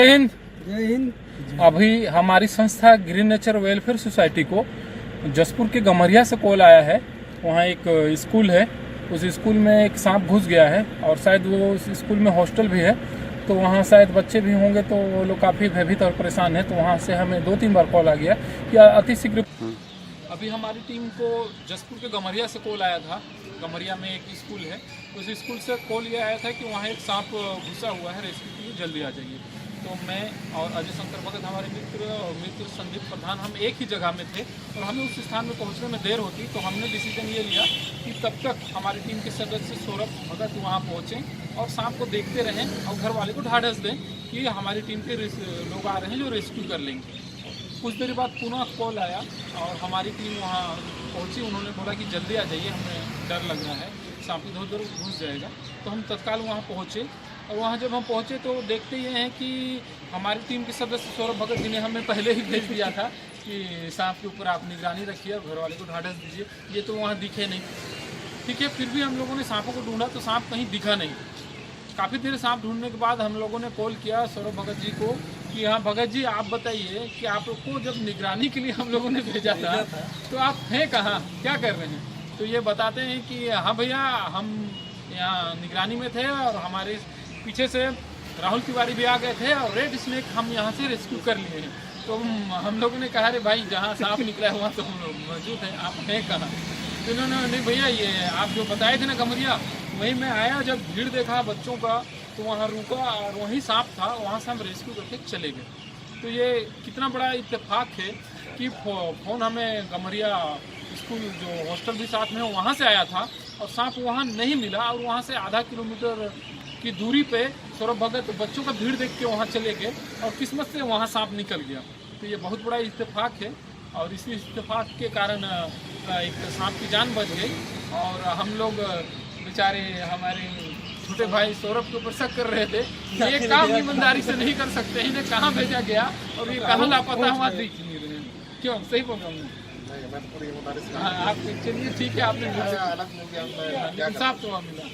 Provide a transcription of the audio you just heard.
जय हिंद। जय हिंद। अभी हमारी संस्था ग्रीन नेचर वेलफेयर सोसाइटी को जसपुर के गमरिया से कॉल आया है। वहाँ एक स्कूल है, उस स्कूल में एक सांप घुस गया है और शायद वो उस स्कूल में हॉस्टल भी है, तो वहाँ शायद बच्चे भी होंगे, तो वो लोग काफ़ी भयभीत और परेशान है। तो वहाँ से हमें 2-3 बार कॉल आ गया कि अति शीघ्र। अभी हमारी टीम को जसपुर के गमरिया से कॉल आया था। गमरिया में एक स्कूल है, उस स्कूल से कॉल ये आया था कि वहाँ एक सांप घुसा हुआ है, रेस्क्यू के लिए जल्दी आ जाइए। तो मैं और अजय शंकर भगत, हमारे मित्र संदीप प्रधान, हम एक ही जगह में थे और हमें उस स्थान में पहुंचने में देर होती, तो हमने डिसीजन ये लिया कि तब तक हमारी टीम के सदस्य सौरभ भगत वहाँ पहुँचें और सांप को देखते रहें और घर वाले को ढाढ़स दें कि हमारी टीम के लोग आ रहे हैं जो रेस्क्यू कर लेंगे। कुछ देर बाद पुनः कॉल आया और हमारी टीम वहाँ पहुँची। उन्होंने बोला कि जल्दी आ जाइए, हमें डर लग रहा है, सांप इधर घुस जाएगा। तो हम तत्काल वहाँ पहुँचे और वहाँ जब हम पहुँचे तो देखते ये हैं कि हमारी टीम के सदस्य सौरभ भगत जी ने हमें पहले ही भेज दिया था कि सांप के ऊपर आप निगरानी रखिए और घर वाले को ढाढ़स दीजिए। ये तो वहाँ दिखे नहीं, ठीक है। फिर भी हम लोगों ने सांपों को ढूंढा तो सांप कहीं दिखा नहीं। काफ़ी देर सांप ढूंढने के बाद हम लोगों ने कॉल किया सौरभ भगत जी को कि हाँ भगत जी, आप बताइए कि आपको जब निगरानी के लिए हम लोगों ने भेजा था तो आप हैं कहाँ, क्या कर रहे हैं? तो ये बताते हैं कि हाँ भैया, हम यहाँ निगरानी में थे और हमारे पीछे से राहुल तिवारी भी आ गए थे और रेड स्नेक हम यहाँ से रेस्क्यू कर लिए हैं। तो हम लोगों ने कहा अरे भाई, जहाँ सांप निकला हुआ तो हम लोग मौजूद हैं, आप हैं कहाँ? तो इन्होंने, नहीं भैया, ये आप जो बताए थे ना गमरिया, वहीं मैं आया, जब भीड़ देखा बच्चों का तो वहाँ रुका और वहीं सांप था, वहाँ से हम रेस्क्यू करके चले गए। तो ये कितना बड़ा इत्तेफाक है कि फ़ोन हमें गमरिया स्कूल जो हॉस्टल भी साथ में वहाँ से आया था और सांप वहाँ नहीं मिला और वहाँ से आधा किलोमीटर की दूरी पे सौरभ भगत बच्चों का भीड़ देख के वहाँ चले गए और किस्मत से वहाँ सांप निकल गया। तो ये बहुत बड़ा इत्तेफाक है और इसी इत्तेफाक के कारण एक सांप की जान बच गई। और हम लोग बेचारे, हमारे छोटे भाई सौरभ के ऊपर शक कर रहे थे, ये काम ईमानदारी से नहीं कर सकते, इन्हें कहाँ भेजा गया और ये कहाँ लापता हुआ दिख नहीं रहे। क्यों, सही बोल रहा हूँ? हाँ, आप चलिए, ठीक है, आपने इंसाफ तो मिला।